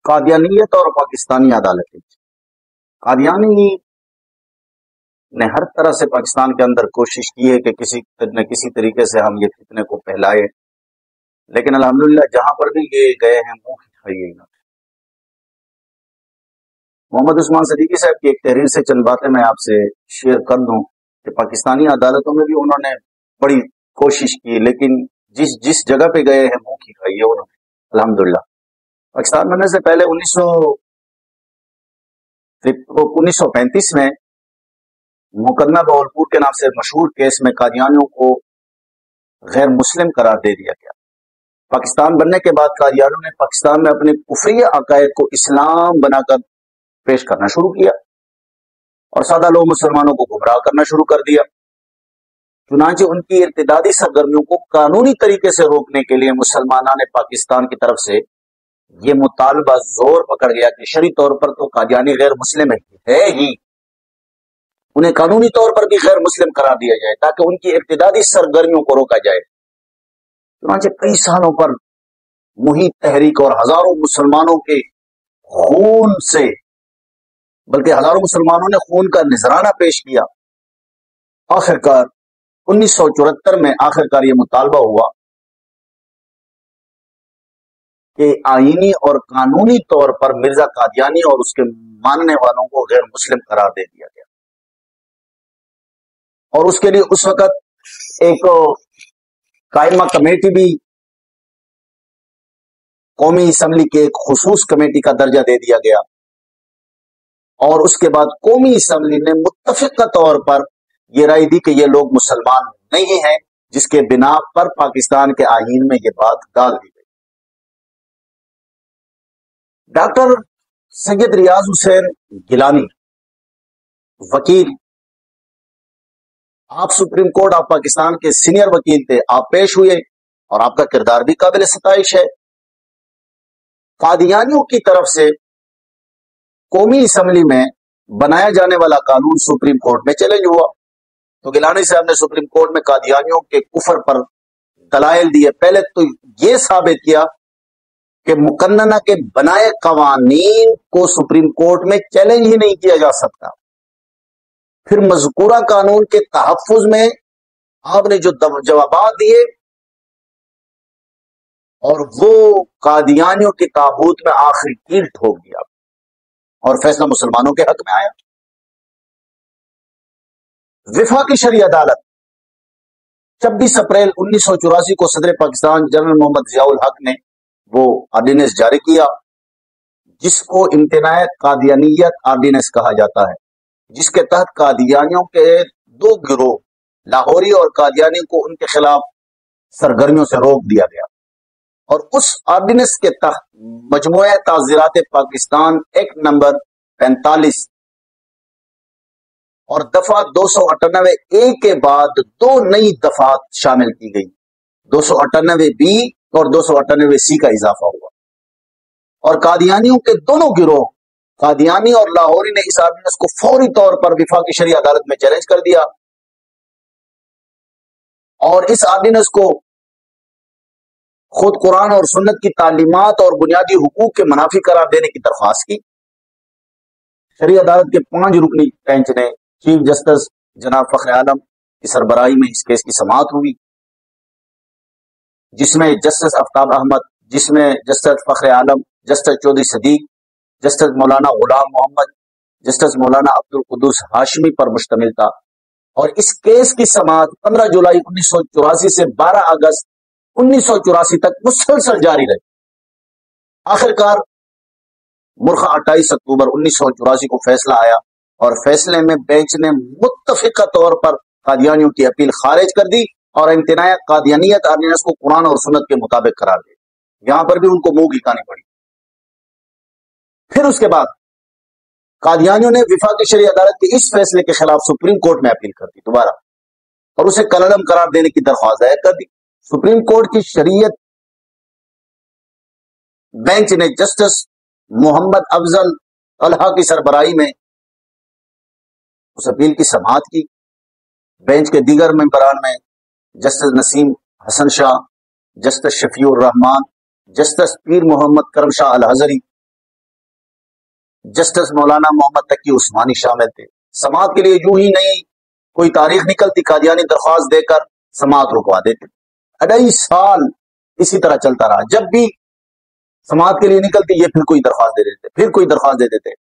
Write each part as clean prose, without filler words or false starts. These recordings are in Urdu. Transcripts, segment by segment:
قادیانیت اور پاکستانی عدالتیں۔ قادیانی نے ہر طرح سے پاکستان کے اندر کوشش کی ہے کہ کسی نہ کسی طریقے سے ہم یہ فتنے کو پھیلائے، لیکن الحمدللہ جہاں پر بھی یہ گئے ہیں منہ کھائیے انہوں نے۔ محمد عثمان صدیقی صاحب کی ایک تحریر سے چند باتیں میں آپ سے شیئر کر دوں کہ پاکستانی عدالتوں میں بھی انہوں نے بڑی کوشش کی، لیکن جس جگہ پہ گئے ہیں منہ کی کھائی ہے انہوں نے الحمدللہ۔ پاکستان بننے سے پہلے 1935 میں مقدمہ بہاولپور کے نام سے مشہور کیس میں قادیانیوں کو غیر مسلم قرار دے دیا گیا۔ پاکستان بننے کے بعد قادیانیوں نے پاکستان میں اپنے کفری عقائد کو اسلام بنا کر پیش کرنا شروع کیا اور سادہ لوگ مسلمانوں کو گمراہ کرنا شروع کر دیا۔ چنانچہ ان کی ارتدادی سرگرمیوں کو قانونی طریقے سے روکنے کے لیے مسلمانان پاکستان کی طرف سے یہ مطالبہ زور پکڑ گیا کہ شرعی طور پر تو قادیانی غیر مسلم ہے ہی، انہیں قانونی طور پر بھی غیر مسلم قرار دیا جائے تاکہ ان کی ارتدادی سرگرمیوں کو روکا جائے۔ چنانچہ کئی سالوں پر محیط تحریک اور ہزاروں مسلمانوں کے خون سے، بلکہ ہزاروں مسلمانوں نے خون کا نذرانہ پیش کیا، آخرکار 1974 میں آخرکار یہ مطالبہ ہوا کہ آئینی اور قانونی طور پر مرزا قادیانی اور اس کے ماننے والوں کو غیر مسلم قرار دے دیا گیا، اور اس کے لیے اس وقت ایک قائمہ کمیٹی بھی قومی اسمبلی کے ایک خصوص کمیٹی کا درجہ دے دیا گیا، اور اس کے بعد قومی اسمبلی نے متفقہ طور پر یہ رائے دی کہ یہ لوگ مسلمان نہیں ہیں، جس کے بنا پر پاکستان کے آئین میں یہ بات ڈال دی گئی۔ ڈاکٹر سید ریاض حسین گیلانی وکیل، آپ سپریم کورٹ آف پاکستان کے سینئر وکیل تھے، آپ پیش ہوئے اور آپ کا کردار بھی قابل ستائش ہے۔ قادیانیوں کی طرف سے قومی اسمبلی میں بنایا جانے والا قانون سپریم کورٹ میں چیلنج ہوا، تو گیلانی صاحب نے سپریم کورٹ میں قادیانیوں کے کفر پر دلائل دیے۔ پہلے تو یہ ثابت کیا کہ مقننہ کے بنائے قوانین کو سپریم کورٹ میں چیلنج ہی نہیں کیا جا سکتا۔ پھر مذکورہ قانون کے تحفظ میں آپ نے جو جوابات دیے، اور وہ قادیانیوں کی تابوت میں آخری کیل ٹھوک دیا اور فیصلہ مسلمانوں کے حق میں آیا۔ وفاقی شرعی عدالت 26 اپریل 1984 کو صدر پاکستان جنرل محمد ضیاء الحق نے وہ آرڈیننس جاری کیا، جس کو امتناع قادیانیت آرڈیننس کہا جاتا ہے، جس کے تحت قادیانیوں کے دو گروہ لاہوری اور قادیانی کو ان کے خلاف سرگرمیوں سے روک دیا گیا، اور اس آرڈیننس کے تحت مجموعہ تعزیرات پاکستان ایکٹ نمبر 45 اور دفعہ 298A کے بعد دو نئی دفعات شامل کی گئی، 298B اور 298C کا اضافہ ہوا، اور قادیانیوں کے دونوں گروہ قادیانی اور لاہوری نے اس آرڈیننس کو فوری طور پر وفاقی شرعی عدالت میں چیلنج کر دیا، اور اس آرڈیننس کو خود قرآن اور سنت کی تعلیمات اور بنیادی حقوق کے منافی قرار دینے کی درخواست کی۔ شرعی عدالت کے 5 رکنی بینچ نے چیف جسٹس جناب فخر عالم کی سربراہی میں اس کیس کی سماعت ہوئی، جس میں جسٹس آفتاب احمد، جس میں جسٹس فخر عالم، جسٹس چودھری صدیق، جسٹس مولانا غلام محمد، جسٹس مولانا عبدالقدوس ہاشمی پر مشتمل تھا، اور اس کیس کی سماعت 15 جولائی 1984 سے 12 اگست 1984 تک مسلسل جاری رہی۔ آخرکار مرخہ 28 اکتوبر 1984 کو فیصلہ آیا، اور فیصلے میں بینچ نے متفقہ طور پر قادیانیوں کی اپیل خارج کر دی اور امتناع قادیانیت آرڈیننس کو قرآن اور سنت کے مطابق قرار دیا۔ یہاں پر بھی ان کو منہ گھٹانی پڑی۔ پھر اس کے بعد قادیانیوں نے وفاقی شرعی عدالت کے اس فیصلے کے خلاف سپریم کورٹ میں اپیل کر دی دوبارہ، اور اسے کالعدم قرار دینے کی درخواست دائر کر دی۔ سپریم کورٹ کی شریعت بینچ نے جسٹس محمد افضل طلحہ کی سربراہی میں اس اپیل کی سماعت کی۔ بینچ کے دیگر ممبران میں جسٹس نسیم حسن شاہ، جسٹس شفیع الرحمان، جسٹس پیر محمد کرم شاہ الحضری، جسٹس مولانا محمد تقی عثمانی شامل تھے. سماعت کے لیے یوں ہی نہیں کوئی تاریخ نکلتی قادیانی درخواست دے کر سماعت رکوا دیتے. 2.5 سال اسی طرح چلتا رہا. جب بھی سماعت کے لیے نکلتی یہ پھر کوئی درخواست دے دیتے، پھر کوئی درخواست دے دیتے.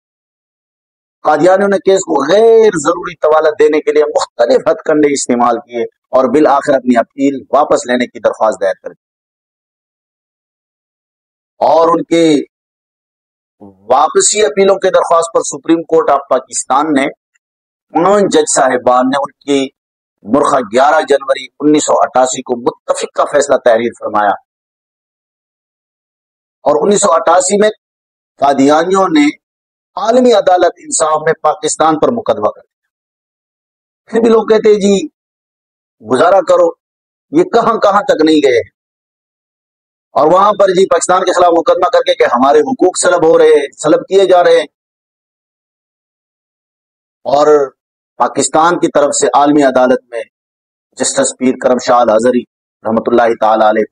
قادیانیوں نے کیس کو غیر ضروری طوالت دینے کے لیے مختلف ہتھ کنڈے استعمال کیے اور بالآخر اپنی اپیل واپس لینے کی درخواست دائر کر دی. اور ان کے واپسی اپیلوں کے درخواست پر سپریم کورٹ آف پاکستان نے 5 جج صاحبان نے ان کی مرخہ 11 جنوری 1988 کو متفقہ فیصلہ تحریر فرمایا اور 1988 میں قادیانیوں نے عالمی عدالت انصاف میں پاکستان پر مقدمہ کر دیا. پھر بھی لوگ کہتے ہیں جی گزارا کرو، یہ کہاں کہاں تک نہیں گئے اور وہاں پر جی پاکستان کے خلاف مقدمہ کر کے کہ ہمارے حقوق سلب ہو رہے، سلب کیے جا رہے ہیں. اور پاکستان کی طرف سے عالمی عدالت میں جسٹس پیر کرم شاہ الازہری رحمۃ اللہ تعالی علیہ